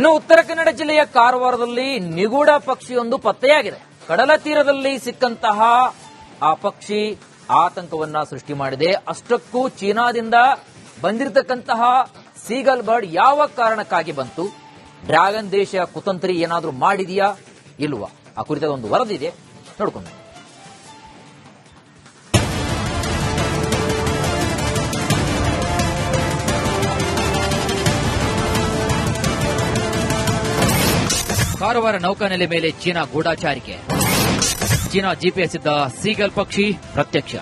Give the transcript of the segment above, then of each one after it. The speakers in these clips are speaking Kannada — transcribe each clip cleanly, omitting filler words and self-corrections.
ಇನ್ನು ಉತ್ತರ ಕನ್ನಡ ಜಿಲ್ಲೆಯ ಕಾರವಾರದಲ್ಲಿ ನಿಗೂಢ ಪಕ್ಷಿಯೊಂದು ಪತ್ತೆಯಾಗಿದೆ. ಕಡಲ ತೀರದಲ್ಲಿ ಸಿಕ್ಕಂತಹ ಆ ಪಕ್ಷಿ ಆತಂಕವನ್ನ ಸೃಷ್ಟಿ ಮಾಡಿದೆ. ಅಷ್ಟಕ್ಕೂ ಚೀನಾದಿಂದ ಬಂದಿರತಕ್ಕಂತಹ ಸೀಗಲ್ ಬರ್ಡ್ ಯಾವ ಕಾರಣಕ್ಕಾಗಿ ಬಂತು, ಡ್ರ್ಯಾಗನ್ ದೇಶ ಕುತಂತ್ರಿ ಏನಾದರೂ ಮಾಡಿದೆಯಾ ಇಲ್ವಾ, ಆ ಕುರಿತಾದ ಒಂದು ವರದಿ ಇದೆ, ನೋಡ್ಕೊಂಡು. ಕಾರವಾರ ನೌಕಾನೆಲೆ ಮೇಲೆ ಚೀನಾ ಗೂಢಾಚಾರಿಕೆ. ಚೀನಾ ಜಿಪಿಎಸ್ ಇದ್ದ ಸೀಗಲ್ ಪಕ್ಷಿ ಪ್ರತ್ಯಕ್ಷ.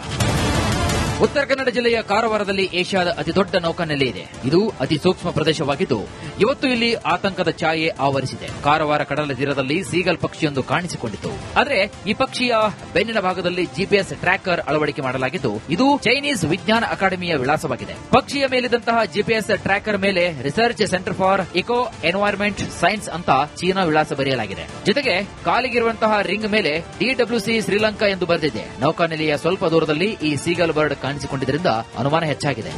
ಉತ್ತರ ಕನ್ನಡ ಜಿಲ್ಲೆಯ ಕಾರವಾರದಲ್ಲಿ ಏಷ್ಯಾದ ಅತಿದೊಡ್ಡ ನೌಕಾನೆಲೆ ಇದೆ. ಇದು ಅತಿ ಸೂಕ್ಷ್ಮ ಪ್ರದೇಶವಾಗಿದ್ದು ಇವತ್ತು ಇಲ್ಲಿ ಆತಂಕದ ಛಾಯೆ ಆವರಿಸಿದೆ. ಕಾರವಾರ ಕಡಲ ತೀರದಲ್ಲಿ ಸೀಗಲ್ ಪಕ್ಷಿಯೊಂದು ಕಾಣಿಸಿಕೊಂಡಿತು. ಆದರೆ ಈ ಪಕ್ಷಿಯ ಬೆನ್ನಿನ ಭಾಗದಲ್ಲಿ ಜಿಪಿಎಸ್ ಟ್ರ್ಯಾಕರ್ ಅಳವಡಿಕೆ ಮಾಡಲಾಗಿದ್ದು ಇದು ಚೈನೀಸ್ ವಿಜ್ಞಾನ ಅಕಾಡೆಮಿಯ ವಿಳಾಸವಾಗಿದೆ. ಪಕ್ಷಿಯ ಮೇಲಿದ್ದಂತಹ ಜಿಪಿಎಸ್ ಟ್ರ್ಯಾಕರ್ ಮೇಲೆ research centre for eco environment science ಅಂತ ಚೀನಾ ವಿಳಾಸ ಬರೆಯಲಾಗಿದೆ. ಜೊತೆಗೆ ಕಾಲಿಗಿರುವಂತಹ ರಿಂಗ್ ಮೇಲೆ DWC ಶ್ರೀಲಂಕಾ ಎಂದು ಬರೆದಿದೆ. ನೌಕಾನೆಲೆಯ ಸ್ವಲ್ಪ ದೂರದಲ್ಲಿ ಈ ಸೀಗಲ್ ಬರ್ಡ್ ಕಾಣಿಸಿಕೊಂಡಿದ್ದರಿಂದ ಅನುಮಾನ ಹೆಚ್ಚಾಗಿದೆ.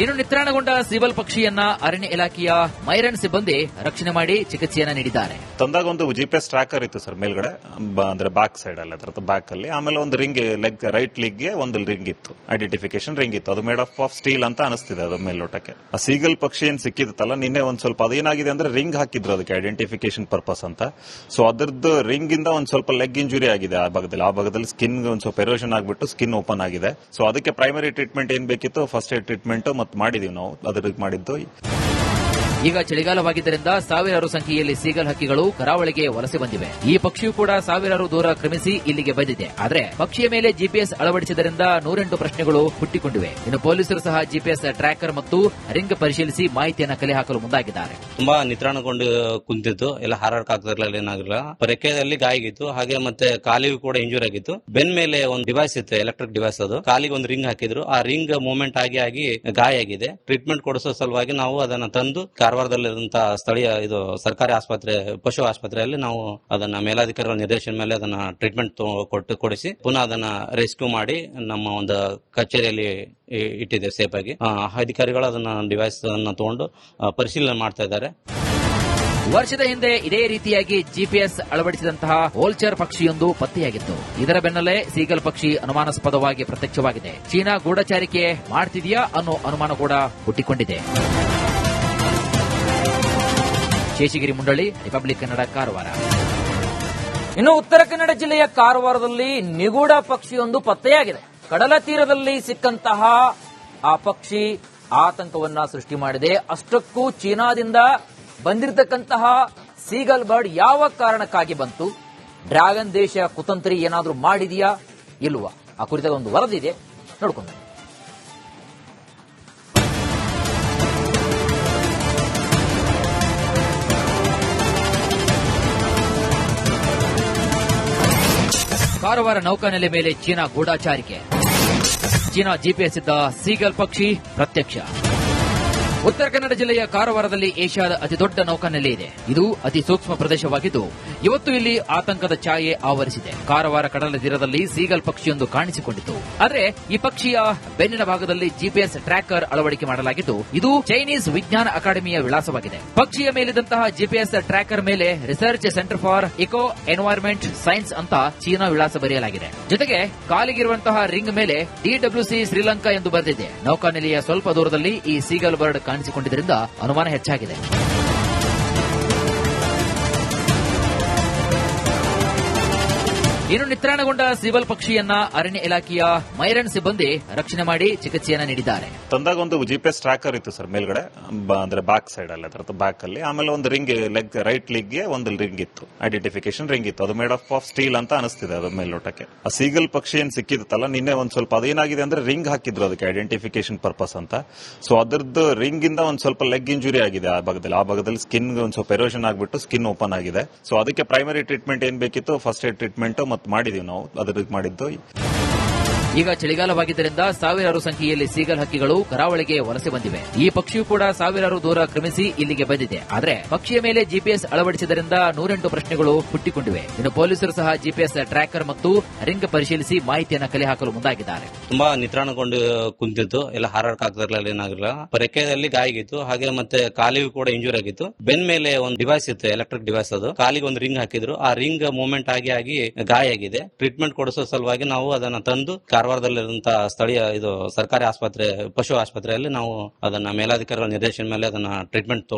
ಇನ್ನು ನಿತ್ರಾಣಗೊಂಡ ಸೀಗಲ್ ಪಕ್ಷಿಯನ್ನ ಅರಣ್ಯ ಇಲಾಖೆಯ ಮೈರನ್ ಸಿಬ್ಬಂದಿ ರಕ್ಷಣೆ ಮಾಡಿ ಚಿಕಿತ್ಸೆಯನ್ನ ನೀಡಿದ್ದಾರೆ. ತಂದಾಗ ಒಂದು ಜಿಪಿಎಸ್ ಟ್ರ್ಯಾಕರ್ ಇತ್ತು ಸರ್ ಮೇಲ್ಗಡೆ, ಅಂದ್ರೆ ಬ್ಯಾಕ್ ಸೈಡ್ ಅಲ್ಲಿ, ಅದರ ಬ್ಯಾಕ್ ಅಲ್ಲಿ. ಆಮೇಲೆ ಒಂದು ರಿಂಗ್ ಲೆಗ್ ರೈಟ್ ಲಿಗ್ ಗೆ ಒಂದು ರಿಂಗ್ ಇತ್ತು, ಐಡೆಂಟಿಫಿಕೇಶನ್ ರಿಂಗ್ ಇತ್ತು. ಅದು ಮೇಡ್ ಆಫ್ ಸ್ಟೀಲ್ ಅಂತ ಅನಿಸ್ತಿದೆ ಅದು ಮೇಲ್ನೋಟಕ್ಕೆ. ಆ ಸೀಗಲ್ ಪಕ್ಷಿ ಏನ್ ಸಿಕ್ಕಿತ್ತಲ್ಲ ನಿನ್ನೆ ಒಂದ್ ಸ್ವಲ್ಪ ಅದೇನಾಗಿದೆ ಅಂದ್ರೆ ರಿಂಗ್ ಹಾಕಿದ್ರು ಅದಕ್ಕೆ ಐಡೆಂಟಿಫಿಕೇಶನ್ ಪರ್ಪಸ್ ಅಂತ. ಸೊ ಅದರದ್ದು ರಿಂಗ್ ಇಂದ ಒಂದ್ ಸ್ವಲ್ಪ ಲೆಗ್ ಇಂಜುರಿ ಆಗಿದೆ ಆ ಭಾಗದಲ್ಲಿ ಸ್ಕಿನ್ ಒಂದ್ ಸ್ವಲ್ಪ ಎರೋಷನ್ ಆಗ್ಬಿಟ್ಟು ಸ್ಕಿನ್ ಓಪನ್ ಆಗಿದೆ. ಸೊ ಅದಕ್ಕೆ ಪ್ರೈಮರಿ ಟ್ರೀಟ್ಮೆಂಟ್ ಏನ್ ಬೇಕಿತ್ತು ಫಸ್ಟ್ ಏಡ್ ಟ್ರೀಟ್ಮೆಂಟ್ ಮಾಡಿದೀವಿ ನಾವು, ಅದಕ್ಕೆ ಮಾಡಿದ್ದು. ಈಗ ಚಳಿಗಾಲವಾಗಿದ್ದರಿಂದ ಸಾವಿರಾರು ಸಂಖ್ಯೆಯಲ್ಲಿ ಸೀಗಲ್ ಹಕ್ಕಿಗಳು ಕರಾವಳಿಗೆ ವಲಸೆ ಬಂದಿವೆ. ಈ ಪಕ್ಷಿಯು ಕೂಡ ಸಾವಿರಾರು ದೂರ ಕ್ರಮಿಸಿ ಇಲ್ಲಿಗೆ ಬಂದಿದೆ. ಆದರೆ ಪಕ್ಷಿಯ ಮೇಲೆ ಜಿಪಿಎಸ್ ಅಳವಡಿಸಿದ್ದರಿಂದ 108 ಪ್ರಶ್ನೆಗಳು ಹುಟ್ಟಿಕೊಂಡಿವೆ. ಇನ್ನು ಪೊಲೀಸರು ಸಹ ಜಿಪಿಎಸ್ ಟ್ರ್ಯಾಕರ್ ಮತ್ತು ರಿಂಗ್ ಪರಿಶೀಲಿಸಿ ಮಾಹಿತಿಯನ್ನು ಕಲೆ ಹಾಕಲು ಮುಂದಾಗಿದ್ದಾರೆ. ತುಂಬಾ ನಿತ್ರಾಣಗೊಂಡು ಕುಂತಿದ್ದು, ಎಲ್ಲ ಹಾರಾಡಕ್ಕಾಗ್ತಿರ್ಲಿಲ್ಲ, ಏನಾಗಿಲ್ಲ. ರೆಕ್ಕೆಯಲ್ಲಿ ಗಾಯಗಿತ್ತು, ಹಾಗೆ ಮತ್ತೆ ಕಾಲಿಗೂ ಕೂಡ ಇಂಜೂರಿ ಆಗಿತ್ತು. ಬೆನ್ ಮೇಲೆ ಒಂದು ಡಿವೈಸ್ ಇತ್ತು, ಎಲೆಕ್ಟ್ರಿಕ್ ಡಿವೈಸ್. ಅದು ಕಾಲಿಗೆ ಒಂದು ರಿಂಗ್ ಹಾಕಿದ್ರು, ಆ ರಿಂಗ್ ಮೂವ್ಮೆಂಟ್ ಆಗಿ ಗಾಯ ಆಗಿದೆ. ಟ್ರೀಟ್ಮೆಂಟ್ ಕೊಡಿಸೋ ಸಲುವಾಗಿ ನಾವು ಅದನ್ನ ತಂದು ಕಾರವಾರದಲ್ಲಿರುವಂತಹ ಸ್ಥಳೀಯ ಸರ್ಕಾರಿ ಆಸ್ಪತ್ರೆ, ಪಶು ಆಸ್ಪತ್ರೆಯಲ್ಲಿ ನಾವು ಅದನ್ನ ಮೇಲಾಧಿಕಾರಿಗಳ ನಿರ್ದೇಶನ ಮೇಲೆ ಅದನ್ನ ಟ್ರೀಟ್ಮೆಂಟ್ ಕೊಡಿಸಿ ಪುನಃ ಅದನ್ನ ರೆಸ್ಕ್ಯೂ ಮಾಡಿ ನಮ್ಮ ಒಂದು ಕಚೇರಿಯಲ್ಲಿ ಇಟ್ಟಿದೆ ಸೇಫ್ ಆಗಿ. ಅಧಿಕಾರಿಗಳು ಅದನ್ನ ಡಿವೈಸ್ ಅನ್ನ ತಗೊಂಡು ಪರಿಶೀಲನೆ ಮಾಡ್ತಾ ಇದ್ದಾರೆ. ವರ್ಷದ ಹಿಂದೆ ಇದೇ ರೀತಿಯಾಗಿ ಜಿಪಿಎಸ್ ಅಳವಡಿಸಿದಂತಹ ವೋಲ್ಚರ್ ಪಕ್ಷಿಯೊಂದು ಪತ್ತೆಯಾಗಿತ್ತು. ಇದರ ಬೆನ್ನಲ್ಲೇ ಸೀಗಲ್ ಪಕ್ಷಿ ಅನುಮಾನಾಸ್ಪದವಾಗಿ ಪ್ರತ್ಯಕ್ಷವಾಗಿದೆ. ಚೀನಾ ಗೂಢಚಾರಿಕೆ ಮಾಡ್ತಿದೆಯಾ ಅನ್ನೋ ಅನುಮಾನ ಕೂಡ ಹುಟ್ಟಿಕೊಂಡಿದೆ. ಶೇಷಗಿರಿ ಮುಂಡಳ್ಳಿ, ರಿಪಬ್ಲಿಕ್ ಕನ್ನಡ, ಕಾರವಾರ. ಇನ್ನು ಉತ್ತರ ಕನ್ನಡ ಜಿಲ್ಲೆಯ ಕಾರವಾರದಲ್ಲಿ ನಿಗೂಢ ಪಕ್ಷಿಯೊಂದು ಪತ್ತೆಯಾಗಿದೆ. ಕಡಲ ತೀರದಲ್ಲಿ ಸಿಕ್ಕಂತಹ ಆ ಪಕ್ಷಿ ಆತಂಕವನ್ನ ಸೃಷ್ಟಿ ಮಾಡಿದೆ. ಅಷ್ಟಕ್ಕೂ ಚೀನಾದಿಂದ ಬಂದಿರತಕ್ಕಂತಹ ಸೀಗಲ್ ಬರ್ಡ್ ಯಾವ ಕಾರಣಕ್ಕಾಗಿ ಬಂತು, ಡ್ರ್ಯಾಗನ್ ದೇಶ ಕುತಂತ್ರಿ ಏನಾದರೂ ಮಾಡಿದೆಯಾ ಇಲ್ವಾ, ಆ ಕುರಿತಾದ ಒಂದು ವರದಿ ಇದೆ, ನೋಡ್ಕೊಂಡು. ಕಾರವಾರ ನೌಕಾನೆಲೆ ಮೇಲೆ ಚೀನಾ ಗೂಢಾಚಾರಿಕೆ. ಚೀನಾ ಜಿಪಿಎಸ್ ಇದ್ದ ಸೀಗಲ್ ಪಕ್ಷಿ ಪ್ರತ್ಯಕ್ಷ. ಉತ್ತರ ಕನ್ನಡ ಜಿಲ್ಲೆಯ ಕಾರವಾರದಲ್ಲಿ ಏಷ್ಯಾದ ಅತಿದೊಡ್ಡ ನೌಕಾನೆಲೆ ಇದೆ. ಇದು ಅತಿ ಸೂಕ್ಷ್ಮ ಪ್ರದೇಶವಾಗಿದ್ದು ಇವತ್ತು ಇಲ್ಲಿ ಆತಂಕದ ಛಾಯೆ ಆವರಿಸಿದೆ. ಕಾರವಾರ ಕಡಲ ತೀರದಲ್ಲಿ ಸೀಗಲ್ ಪಕ್ಷಿಯೊಂದು ಕಾಣಿಸಿಕೊಂಡಿತು. ಆದರೆ ಈ ಪಕ್ಷಿಯ ಬೆನ್ನಿನ ಭಾಗದಲ್ಲಿ ಜಿಪಿಎಸ್ ಟ್ರ್ಯಾಕರ್ ಅಳವಡಿಕೆ ಮಾಡಲಾಗಿದ್ದು ಇದು ಚೈನೀಸ್ ವಿಜ್ಞಾನ ಅಕಾಡೆಮಿಯ ವಿಳಾಸವಾಗಿದೆ. ಪಕ್ಷಿಯ ಮೇಲಿದ್ದಂತಹ ಜಿಪಿಎಸ್ ಟ್ರ್ಯಾಕರ್ ಮೇಲೆ research centre for eco environment science ಅಂತ ಚೀನಾ ವಿಳಾಸ ಬರೆಯಲಾಗಿದೆ. ಜೊತೆಗೆ ಕಾಲಿಗಿರುವಂತಹ ರಿಂಗ್ ಮೇಲೆ DWC ಶ್ರೀಲಂಕಾ ಎಂದು ಬರೆದಿದೆ. ನೌಕಾನೆಲೆಯ ಸ್ವಲ್ಪ ದೂರದಲ್ಲಿ ಈ ಸೀಗಲ್ ಬರ್ಡ್ ಕಾಣಿಸಿಕೊಂಡಿದ್ದರಿಂದ ಅನುಮಾನ ಹೆಚ್ಚಾಗಿದೆ. ಇನ್ನು ನಿತ್ರಾಣಗೊಂಡ ಸೀಗಲ್ ಪಕ್ಷಿಯನ್ನ ಅರಣ್ಯ ಇಲಾಖೆಯ ಮೈರನ್ ಸಿಬ್ಬಂದಿ ರಕ್ಷಣೆ ಮಾಡಿ ಚಿಕಿತ್ಸೆಯನ್ನ ನೀಡಿದ್ದಾರೆ. ತಂದಾಗ ಒಂದು ಜಿಪಿಎಸ್ ಟ್ರ್ಯಾಕರ್ ಇತ್ತು ಸರ್ ಮೇಲ್ಗಡೆ, ಅಂದ್ರೆ ಬ್ಯಾಕ್ ಸೈಡ್ ಅಲ್ಲಿ, ಅದರ ಬ್ಯಾಕ್ ಅಲ್ಲಿ. ಆಮೇಲೆ ಒಂದು ರಿಂಗ್ ಲೆಗ್ ರೈಟ್ ಲಿಗ್ ಗೆ ಒಂದು ರಿಂಗ್ ಇತ್ತು, ಐಡೆಂಟಿಫಿಕೇಶನ್ ರಿಂಗ್ ಇತ್ತು. ಅದು ಮೇಡ್ ಆಫ್ ಸ್ಟೀಲ್ ಅಂತ ಅನಿಸ್ತಿದೆ ಅದು ಮೇಲ್ನೋಟಕ್ಕೆ. ಆ ಸೀಗಲ್ ಪಕ್ಷಿ ಏನ್ ಸಿಕ್ಕಿತ್ತಲ್ಲ ನಿನ್ನೆ ಒಂದ್ ಸ್ವಲ್ಪ ಅದೇನಾಗಿದೆ ಅಂದ್ರೆ ರಿಂಗ್ ಹಾಕಿದ್ರು ಅದಕ್ಕೆ ಐಡೆಂಟಿಫಿಕೇಶನ್ ಪರ್ಪಸ್ ಅಂತ. ಸೊ ಅದರದ್ದು ರಿಂಗ್ ಇಂದ ಒಂದ್ ಸ್ವಲ್ಪ ಲೆಗ್ ಇಂಜುರಿ ಆಗಿದೆ ಆ ಭಾಗದಲ್ಲಿ ಸ್ಕಿನ್ ಒಂದ್ ಸ್ವಲ್ಪ ಎರೋಷನ್ ಆಗ್ಬಿಟ್ಟು ಸ್ಕಿನ್ ಓಪನ್ ಆಗಿದೆ. ಸೊ ಅದಕ್ಕೆ ಪ್ರೈಮರಿ ಟ್ರೀಟ್ಮೆಂಟ್ ಏನ್ ಬೇಕಿತ್ತು ಫಸ್ಟ್ ಏಡ್ ಟ್ರೀಟ್ಮೆಂಟ್ ಮಾಡಿದೀವಿ ನಾವು, ಅದಕ್ಕೆ ಮಾಡಿದ್ದು. ಈಗ ಚಳಿಗಾಲವಾಗಿದ್ದರಿಂದ ಸಾವಿರಾರು ಸಂಖ್ಯೆಯಲ್ಲಿ ಸೀಗಲ್ ಹಕ್ಕಿಗಳು ಕರಾವಳಿಗೆ ವಲಸೆ ಬಂದಿವೆ. ಈ ಪಕ್ಷಿಯೂ ಕೂಡ ಸಾವಿರಾರು ದೂರ ಕ್ರಮಿಸಿ ಇಲ್ಲಿಗೆ ಬಂದಿದೆ. ಆದರೆ ಪಕ್ಷಿಯ ಮೇಲೆ ಜಿಪಿಎಸ್ ಅಳವಡಿಸಿದ್ದರಿಂದ 108 ಪ್ರಶ್ನೆಗಳು ಹುಟ್ಟಿಕೊಂಡಿವೆ. ಇನ್ನು ಪೊಲೀಸರು ಸಹ ಜಿಪಿಎಸ್ ಟ್ರ್ಯಾಕರ್ ಮತ್ತು ರಿಂಗ್ ಪರಿಶೀಲಿಸಿ ಮಾಹಿತಿಯನ್ನು ಕಲೆ ಹಾಕಲು ಮುಂದಾಗಿದ್ದಾರೆ. ತುಂಬಾ ನಿತ್ರಾಣಗೊಂಡು ಕುಂತಿತ್ತು, ಎಲ್ಲ ಹಾರಾಡಕ್ ಆಗ್ತಿರ್ಲಿಲ್ಲ, ಏನಾಗಿಲ್ಲ. ರೆಕ್ಕೆಯಲ್ಲಿ ಗಾಯ ಆಗಿತ್ತು, ಹಾಗೆ ಮತ್ತೆ ಕಾಲಿಗೂ ಕೂಡ ಇಂಜೂರ್ ಆಗಿತ್ತು. ಬೆನ್ ಮೇಲೆ ಒಂದು ಡಿವೈಸ್ ಇತ್ತು, ಎಲೆಕ್ಟ್ರಿಕ್ ಡಿವೈಸ್. ಅದು ಕಾಲಿಗೆ ಒಂದು ರಿಂಗ್ ಹಾಕಿದ್ರು, ಆ ರಿಂಗ್ ಮೂವ್ಮೆಂಟ್ ಆಗಿ ಗಾಯ ಆಗಿದೆ. ಟ್ರೀಟ್ಮೆಂಟ್ ಕೊಡಿಸೋ ಸಲುವಾಗಿ ನಾವು ಅದನ್ನ ತಂದು ಕಾರವಾರದಲ್ಲಿರುವಂತಹ ಸ್ಥಳೀಯ ಸರ್ಕಾರಿ ಆಸ್ಪತ್ರೆ, ಪಶು ಆಸ್ಪತ್ರೆಯಲ್ಲಿ ನಾವು ಅದನ್ನ ಮೇಲಾಧಿಕಾರಿಗಳ ನಿರ್ದೇಶನ ಮೇಲೆ ಅದನ್ನ ಟ್ರೀಟ್ಮೆಂಟ್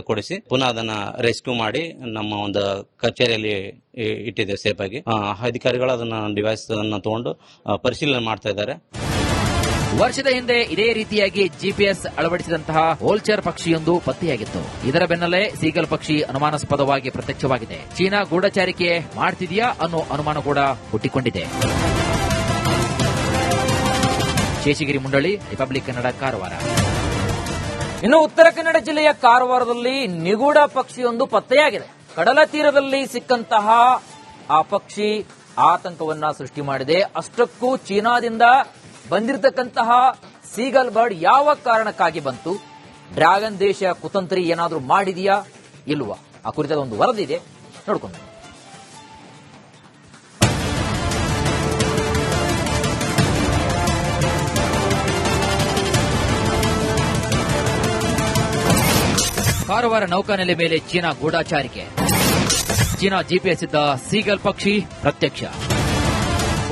ಕೊಡಿಸಿ ಪುನಃ ಅದನ್ನ ರೆಸ್ಕ್ಯೂ ಮಾಡಿ ನಮ್ಮ ಒಂದು ಕಚೇರಿಯಲ್ಲಿ ಇಟ್ಟಿದೆ ಸೇಫ್ ಆಗಿ. ಅಧಿಕಾರಿಗಳು ಅದನ್ನ ಡಿವೈಸ್ ಅನ್ನ ತಗೊಂಡು ಪರಿಶೀಲನೆ ಮಾಡ್ತಾ ಇದ್ದಾರೆ. ವರ್ಷದ ಹಿಂದೆ ಇದೇ ರೀತಿಯಾಗಿ ಜಿಪಿಎಸ್ ಅಳವಡಿಸಿದಂತಹ ವೋಲ್ಚರ್ ಪಕ್ಷಿಯೊಂದು ಪತ್ತೆಯಾಗಿತ್ತು. ಇದರ ಬೆನ್ನಲ್ಲೇ ಸೀಗಲ್ ಪಕ್ಷಿ ಅನುಮಾನಾಸ್ಪದವಾಗಿ ಪ್ರತ್ಯಕ್ಷವಾಗಿದೆ. ಚೀನಾ ಗೂಢಚಾರಿಕೆ ಮಾಡ್ತಿದೆಯಾ ಅನ್ನೋ ಅನುಮಾನ ಕೂಡ ಹುಟ್ಟಿಕೊಂಡಿದೆ. ಶೇಷಗಿರಿ ಮುಂಡಳಿ, ರಿಪಬ್ಲಿಕ್ ಕನ್ನಡ, ಕಾರವಾರ. ಇನ್ನು ಉತ್ತರ ಕನ್ನಡ ಜಿಲ್ಲೆಯ ಕಾರವಾರದಲ್ಲಿ ನಿಗೂಢ ಪಕ್ಷಿಯೊಂದು ಪತ್ತೆಯಾಗಿದೆ. ಕಡಲ ತೀರದಲ್ಲಿ ಸಿಕ್ಕಂತಹ ಆ ಪಕ್ಷಿ ಆತಂಕವನ್ನ ಸೃಷ್ಟಿ ಮಾಡಿದೆ. ಅಷ್ಟಕ್ಕೂ ಚೀನಾದಿಂದ ಬಂದಿರತಕ್ಕಂತಹ ಸೀಗಲ್ ಬರ್ಡ್ ಯಾವ ಕಾರಣಕ್ಕಾಗಿ ಬಂತು, ಡ್ರ್ಯಾಗನ್ ದೇಶ ಕುತಂತ್ರಿ ಏನಾದರೂ ಮಾಡಿದೆಯಾ ಇಲ್ವಾ, ಆ ಕುರಿತಾದ ಒಂದು ವರದಿ ಇದೆ, ನೋಡ್ಕೊಂಡು. ಕಾರವಾರ ನೌಕಾನೆಲೆ ಮೇಲೆ ಚೀನಾ ಗೂಢಚಾರಿಕೆ. ಚೀನಾ ಜಿಪಿಎಸ್ ಇದ್ದ ಸೀಗಲ್ ಪಕ್ಷಿ ಪ್ರತ್ಯಕ್ಷ.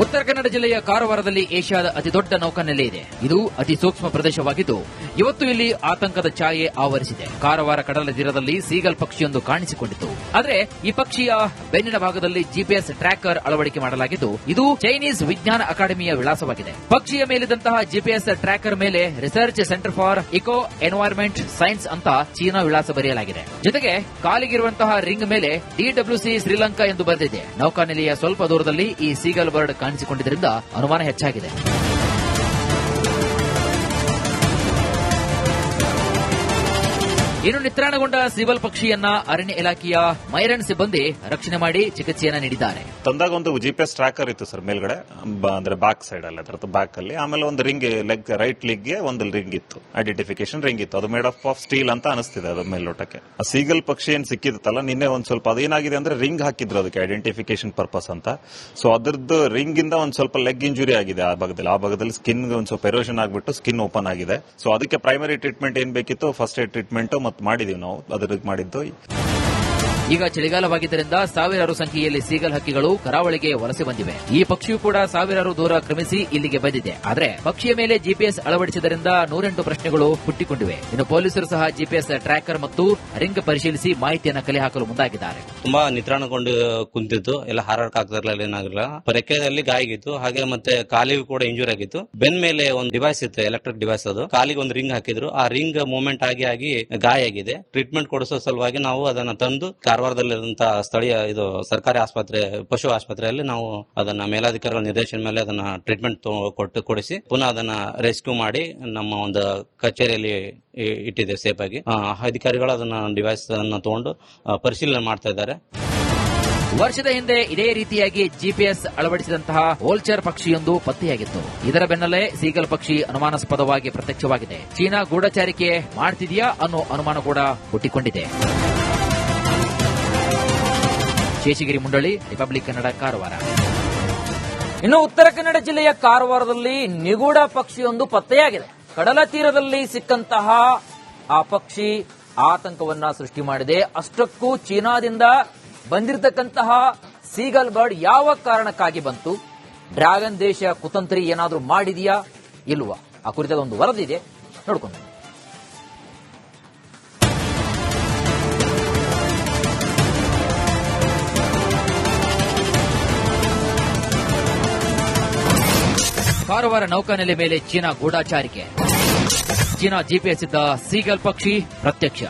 ಉತ್ತರ ಕನ್ನಡ ಜಿಲ್ಲೆಯ ಕಾರವಾರದಲ್ಲಿ ಏಷ್ಯಾದ ಅತಿದೊಡ್ಡ ನೌಕಾನೆಲೆ ಇದೆ. ಇದು ಅತಿ ಸೂಕ್ಷ್ಮ ಪ್ರದೇಶವಾಗಿದ್ದು ಇವತ್ತು ಇಲ್ಲಿ ಆತಂಕದ ಛಾಯೆ ಆವರಿಸಿದೆ. ಕಾರವಾರ ಕಡಲ ತೀರದಲ್ಲಿ ಸೀಗಲ್ ಪಕ್ಷಿಯೊಂದು ಕಾಣಿಸಿಕೊಂಡಿತು. ಆದರೆ ಈ ಪಕ್ಷಿಯ ಬೆನ್ನಿನ ಭಾಗದಲ್ಲಿ ಜಿಪಿಎಸ್ ಟ್ರ್ಯಾಕರ್ ಅಳವಡಿಕೆ ಮಾಡಲಾಗಿದ್ದು ಇದು ಚೈನೀಸ್ ವಿಜ್ಞಾನ ಅಕಾಡೆಮಿಯ ವಿಳಾಸವಾಗಿದೆ. ಪಕ್ಷಿಯ ಮೇಲಿದ್ದಂತಹ ಜಿಪಿಎಸ್ ಟ್ರ್ಯಾಕರ್ ಮೇಲೆ research centre for eco environment science ಅಂತ ಚೀನಾ ವಿಳಾಸ ಬರೆಯಲಾಗಿದೆ. ಜೊತೆಗೆ ಕಾಲಿಗಿರುವಂತಹ ರಿಂಗ್ ಮೇಲೆ DWC ಶ್ರೀಲಂಕಾ ಎಂದು ಬರೆದಿದೆ. ನೌಕಾನೆಲೆಯ ಸ್ವಲ್ಪ ದೂರದಲ್ಲಿ ಈ ಸೀಗಲ್ ಬರ್ಡ್ ಕಾಣಿಸಿಕೊಂಡಿದ್ದರಿಂದ ಅನುಮಾನ ಹೆಚ್ಚಾಗಿದೆ. ಇನ್ನು ನಿತ್ರಾಣಗೊಂಡ ಸೀಗಲ್ ಪಕ್ಷಿಯನ್ನ ಅರಣ್ಯ ಇಲಾಖೆಯ ಮೈರನ್ ಸಿಬ್ಬಂದಿ ರಕ್ಷಣೆ ಮಾಡಿ ಚಿಕಿತ್ಸೆಯನ್ನ ನೀಡಿದ್ದಾರೆ. ತಂದಾಗ ಒಂದು ಜಿಪಿಎಸ್ ಟ್ರ್ಯಾಕರ್ ಇತ್ತು ಸರ್ ಮೇಲ್ಗಡೆ, ಅಂದ್ರೆ ಬ್ಯಾಕ್ ಸೈಡ್ ಅಲ್ಲಿ, ಅದರ ಬ್ಯಾಕ್ ಅಲ್ಲಿ. ಆಮೇಲೆ ಒಂದು ರಿಂಗ್ ರೈಟ್ ಲಿಗ್ ಗೆ ಒಂದು ರಿಂಗ್ ಇತ್ತು, ಐಡೆಂಟಿಫಿಕೇಶನ್ ರಿಂಗ್ ಇತ್ತು. ಅದು ಮೇಡ್ ಆಫ್ ಸ್ಟೀಲ್ ಅಂತ ಅನಿಸ್ತಿದೆ ಅದು ಮೇಲ್ನೋಟಕ್ಕೆ. ಆ ಸೀಗಲ್ ಪಕ್ಷಿ ಏನ್ ಸಿಕ್ಕಿತ್ತಲ್ಲ ನಿನ್ನೆ ಒಂದ್ ಸ್ವಲ್ಪ ಅದೇನಾಗಿದೆ ಅಂದ್ರೆ ರಿಂಗ್ ಹಾಕಿದ್ರು ಅದಕ್ಕೆ ಐಡೆಂಟಿಫಿಕೇಶನ್ ಪರ್ಪಸ್ ಅಂತ. ಸೊ ಅದ್ರದ್ದು ರಿಂಗ್ ಇಂದ ಒಂದ್ ಸ್ವಲ್ಪ ಲೆಗ್ ಇಂಜುರಿ ಆಗಿದೆ ಆ ಭಾಗದಲ್ಲಿ ಸ್ಕಿನ್ ಒಂದ್ ಸ್ವಲ್ಪ ಎರೋಷನ್ ಆಗ್ಬಿಟ್ಟು ಸ್ಕಿನ್ ಓಪನ್ ಆಗಿದೆ. ಸೊ ಅದಕ್ಕೆ ಪ್ರೈಮರಿ ಟ್ರೀಟ್ಮೆಂಟ್ ಏನ್ ಬೇಕಿತ್ತು ಫಸ್ಟ್ ಏಡ್ ಟ್ರೀಟ್ಮೆಂಟ್ ಮಾಡಿದೀವಿ ನಾವು, ಅದಕ್ಕೆ ಮಾಡಿದ್ದು. ಈಗ ಚಳಿಗಾಲವಾಗಿದ್ದರಿಂದ ಸಾವಿರಾರು ಸಂಖ್ಯೆಯಲ್ಲಿ ಸೀಗಲ್ ಹಕ್ಕಿಗಳು ಕರಾವಳಿಗೆ ವಲಸೆ ಬಂದಿವೆ. ಈ ಪಕ್ಷಿಯೂ ಕೂಡ ಸಾವಿರಾರು ದೂರ ಕ್ರಮಿಸಿ ಇಲ್ಲಿಗೆ ಬಂದಿದೆ. ಆದರೆ ಪಕ್ಷಿಯ ಮೇಲೆ ಜಿಪಿಎಸ್ ಅಳವಡಿಸಿದ್ದರಿಂದ 108 ಪ್ರಶ್ನೆಗಳು ಹುಟ್ಟಿಕೊಂಡಿವೆ. ಇನ್ನು ಪೊಲೀಸರು ಸಹ ಜಿಪಿಎಸ್ ಟ್ರ್ಯಾಕರ್ ಮತ್ತು ರಿಂಗ್ ಪರಿಶೀಲಿಸಿ ಮಾಹಿತಿಯನ್ನು ಕಲೆ ಹಾಕಲು ಮುಂದಾಗಿದ್ದಾರೆ. ತುಂಬಾ ನಿತ್ರಾಣಗೊಂಡು ಕುಂತಿತ್ತು, ಎಲ್ಲ ಹಾರಾಡಕ್ ಆಗ್ತಿರ್ಲಿಲ್ಲ, ಏನಾಗಿಲ್ಲ. ರೆಕ್ಕೆಯಲ್ಲಿ ಗಾಯ ಆಗಿತ್ತು, ಹಾಗೆ ಮತ್ತೆ ಕಾಲಿಗೂ ಕೂಡ ಇಂಜೂರ್ ಆಗಿತ್ತು. ಬೆನ್ ಮೇಲೆ ಒಂದು ಡಿವೈಸ್ ಇತ್ತು, ಎಲೆಕ್ಟ್ರಿಕ್ ಡಿವೈಸ್. ಅದು ಕಾಲಿಗೆ ಒಂದು ರಿಂಗ್ ಹಾಕಿದ್ರು, ಆ ರಿಂಗ್ ಮೂವ್ಮೆಂಟ್ ಆಗಿ ಗಾಯ ಆಗಿದೆ. ಟ್ರೀಟ್ಮೆಂಟ್ ಕೊಡಿಸೋ ಸಲುವಾಗಿ ನಾವು ಅದನ್ನ ತಂದು ಕಾರವಾರದಲ್ಲಿರುವಂತಹ ಸ್ಥಳೀಯ ಸರ್ಕಾರಿ ಆಸ್ಪತ್ರೆ, ಪಶು ಆಸ್ಪತ್ರೆಯಲ್ಲಿ ನಾವು ಅದನ್ನ ಮೇಲಾಧಿಕಾರಿಗಳ ನಿರ್ದೇಶನ ಮೇಲೆ ಅದನ್ನ ಟ್ರೀಟ್ಮೆಂಟ್ ಕೊಡಿಸಿ ಪುನಃ ಅದನ್ನ ರೆಸ್ಕ್ಯೂ ಮಾಡಿ ನಮ್ಮ ಒಂದು ಕಚೇರಿಯಲ್ಲಿ ಇಟ್ಟಿದೆ ಸೇಫ್ ಆಗಿ. ಅಧಿಕಾರಿಗಳು ಅದನ್ನ ಡಿವೈಸ್ ಅನ್ನ ತಗೊಂಡು ಪರಿಶೀಲನೆ ಮಾಡ್ತಾ ಇದ್ದಾರೆ. ವರ್ಷದ ಹಿಂದೆ ಇದೇ ರೀತಿಯಾಗಿ ಜಿಪಿಎಸ್ ಅಳವಡಿಸಿದಂತಹ ವೋಲ್ಚರ್ ಪಕ್ಷಿಯೊಂದು ಪತ್ತೆಯಾಗಿತ್ತು. ಇದರ ಬೆನ್ನಲ್ಲೇ ಸೀಗಲ್ ಪಕ್ಷಿ ಅನುಮಾನಾಸ್ಪದವಾಗಿ ಪ್ರತ್ಯಕ್ಷವಾಗಿದೆ. ಚೀನಾ ಗೂಢಚಾರಿಕೆ ಮಾಡ್ತಿದೆಯಾ ಅನ್ನೋ ಅನುಮಾನ ಕೂಡ ಹುಟ್ಟಿಕೊಂಡಿದೆ. ಶೇಷಗಿರಿ ಮುಂಡಳಿ, ರಿಪಬ್ಲಿಕ್ ಕನ್ನಡ, ಕಾರವಾರ. ಇನ್ನು ಉತ್ತರ ಕನ್ನಡ ಜಿಲ್ಲೆಯ ಕಾರವಾರದಲ್ಲಿ ನಿಗೂಢ ಪಕ್ಷಿಯೊಂದು ಪತ್ತೆಯಾಗಿದೆ. ಕಡಲ ತೀರದಲ್ಲಿ ಸಿಕ್ಕಂತಹ ಆ ಪಕ್ಷಿ ಆತಂಕವನ್ನ ಸೃಷ್ಟಿ ಮಾಡಿದೆ. ಅಷ್ಟಕ್ಕೂ ಚೀನಾದಿಂದ ಬಂದಿರತಕ್ಕಂತಹ ಸೀಗಲ್ ಬರ್ಡ್ ಯಾವ ಕಾರಣಕ್ಕಾಗಿ ಬಂತು, ಡ್ರ್ಯಾಗನ್ ದೇಶ ಕುತಂತ್ರಿ ಏನಾದರೂ ಮಾಡಿದೆಯಾ ಇಲ್ವಾ, ಆ ಕುರಿತಾದ ಒಂದು ವರದಿ ಇದೆ, ನೋಡ್ಕೊಂಡು. ಕಾರವಾರ ನೌಕಾನೆಲೆ ಮೇಲೆ ಚೀನಾ ಗೂಢಚಾರಿಕೆ. ಚೀನಾ ಜಿಪಿಎಸ್ ಇದ್ದ ಸೀಗಲ್ ಪಕ್ಷಿ ಪ್ರತ್ಯಕ್ಷ.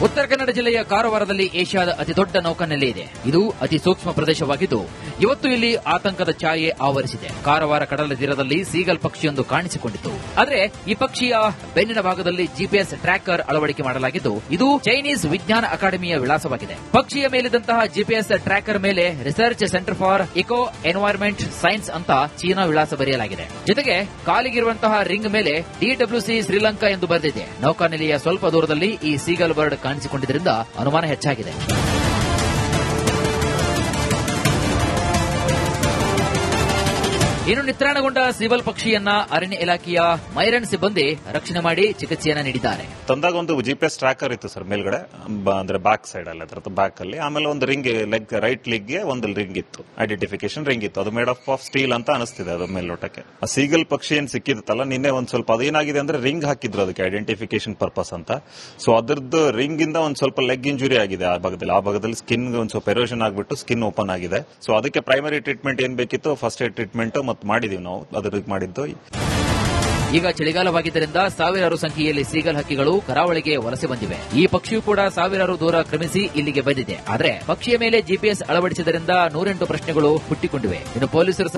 ಉತ್ತರ ಕನ್ನಡ ಜಿಲ್ಲೆಯ ಕಾರವಾರದಲ್ಲಿ ಏಷ್ಯಾದ ಅತಿದೊಡ್ಡ ನೌಕಾನೆಲೆ ಇದೆ. ಇದು ಅತಿ ಸೂಕ್ಷ್ಮ ಪ್ರದೇಶವಾಗಿದ್ದು ಇವತ್ತು ಇಲ್ಲಿ ಆತಂಕದ ಛಾಯೆ ಆವರಿಸಿದೆ. ಕಾರವಾರ ಕಡಲ ತೀರದಲ್ಲಿ ಸೀಗಲ್ ಪಕ್ಷಿಯೊಂದು ಕಾಣಿಸಿಕೊಂಡಿತು. ಆದರೆ ಈ ಪಕ್ಷಿಯ ಬೆನ್ನಿನ ಭಾಗದಲ್ಲಿ ಜಿಪಿಎಸ್ ಟ್ರ್ಯಾಕರ್ ಅಳವಡಿಕೆ ಮಾಡಲಾಗಿದ್ದು ಇದು ಚೈನೀಸ್ ವಿಜ್ಞಾನ ಅಕಾಡೆಮಿಯ ವಿಳಾಸವಾಗಿದೆ. ಪಕ್ಷಿಯ ಮೇಲಿದ್ದಂತಹ ಜಿಪಿಎಸ್ ಟ್ರ್ಯಾಕರ್ ಮೇಲೆ research centre for eco environment science ಅಂತ ಚೀನಾ ವಿಳಾಸ ಬರೆಯಲಾಗಿದೆ. ಜೊತೆಗೆ ಕಾಲಿಗಿರುವಂತಹ ರಿಂಗ್ ಮೇಲೆ DWC ಶ್ರೀಲಂಕಾ ಎಂದು ಬರೆದಿದೆ. ನೌಕಾನೆಲೆಯ ಸ್ವಲ್ಪ ದೂರದಲ್ಲಿ ಈ ಸೀಗಲ್ ಬರ್ಡ್ ಕಾಣಿಸಿಕೊಂಡಿದ್ದರಿಂದ ಅನುಮಾನ ಹೆಚ್ಚಾಗಿದೆ. ಇನ್ನು ನಿತ್ರಾಣಗೊಂಡ ಸೀಗಲ್ ಪಕ್ಷಿಯನ್ನ ಅರಣ್ಯ ಇಲಾಖೆಯ ಮೈರನ್ ಸಿಬ್ಬಂದಿ ರಕ್ಷಣೆ ಮಾಡಿ ಚಿಕಿತ್ಸೆಯನ್ನ ನೀಡಿದ್ದಾರೆ. ತಂದಾಗ ಒಂದು ಜಿಪಿಎಸ್ ಟ್ರ್ಯಾಕರ್ ಇತ್ತು ಸರ್ ಮೇಲ್ಗಡೆ, ಅಂದ್ರೆ ಬ್ಯಾಕ್ ಸೈಡ್ ಅಲ್ಲಿ ಅದರ ಬ್ಯಾಕ್ ಅಲ್ಲಿ. ಆಮೇಲೆ ಒಂದು ರಿಂಗ್ ರೈಟ್ ಲಿಗ್ಗೆ ಒಂದು ರಿಂಗ್ ಇತ್ತು, ಐಡೆಂಟಿಫಿಕೇಶನ್ ರಿಂಗ್ ಇತ್ತು. ಅದು ಮೇಡ್ ಆಫ್ ಸ್ಟೀಲ್ ಅಂತ ಅನಿಸ್ತಿದೆ ಅದು ಮೇಲ್ನೋಟಕ್ಕೆ. ಆ ಸೀಗಲ್ ಪಕ್ಷಿ ಏನ್ ಸಿಕ್ಕಿತ್ತಲ್ಲ ನಿನ್ನೆ ಒಂದ್ ಸ್ವಲ್ಪ ಅದೇನಾಗಿದೆ ಅಂದ್ರೆ ರಿಂಗ್ ಹಾಕಿದ್ರು ಅದಕ್ಕೆ ಐಡೆಂಟಿಫಿಕೇಶನ್ ಪರ್ಪಸ್ ಅಂತ. ಸೊ ಅದರದ್ದು ರಿಂಗ್ ಇಂದ ಒಂದ್ ಸ್ವಲ್ಪ ಲೆಗ್ ಇಂಜುರಿ ಆಗಿದೆ ಆ ಭಾಗದಲ್ಲಿ ಸ್ಕಿನ್ ಒಂದ್ ಸ್ವಲ್ಪ ಎರೋಷನ್ ಆಗ್ಬಿಟ್ಟು ಸ್ಕಿನ್ ಓಪನ್ ಆಗಿದೆ. ಸೊ ಅದಕ್ಕೆ ಪ್ರೈಮರಿ ಟ್ರೀಟ್ಮೆಂಟ್ ಏನ್ ಬೇಕಿತ್ತು ಫಸ್ಟ್ ಏಡ್ ಟ್ರೀಟ್ಮೆಂಟ್ ಮಾಡಿದೀವಿ ನಾವು ಅದಕ್ಕೆ ಮಾಡಿದ್ದು. ಈಗ ಚಳಿಗಾಲವಾಗಿದ್ದರಿಂದ ಸಾವಿರಾರು ಸಂಖ್ಯೆಯಲ್ಲಿ ಸೀಗಲ್ ಹಕ್ಕಿಗಳು ಕರಾವಳಿಗೆ ವಲಸೆ ಬಂದಿವೆ. ಈ ಪಕ್ಷಿಯೂ ಕೂಡ ಸಾವಿರಾರು ದೂರ ಕ್ರಮಿಸಿ ಇಲ್ಲಿಗೆ ಬಂದಿದೆ. ಆದರೆ ಪಕ್ಷಿಯ ಮೇಲೆ ಜಿಪಿಎಸ್ ಅಳವಡಿಸಿದ್ದರಿಂದ 108 ಪ್ರಶ್ನೆಗಳು ಹುಟ್ಟಿಕೊಂಡಿವೆ. ಇನ್ನು ಪೊಲೀಸರು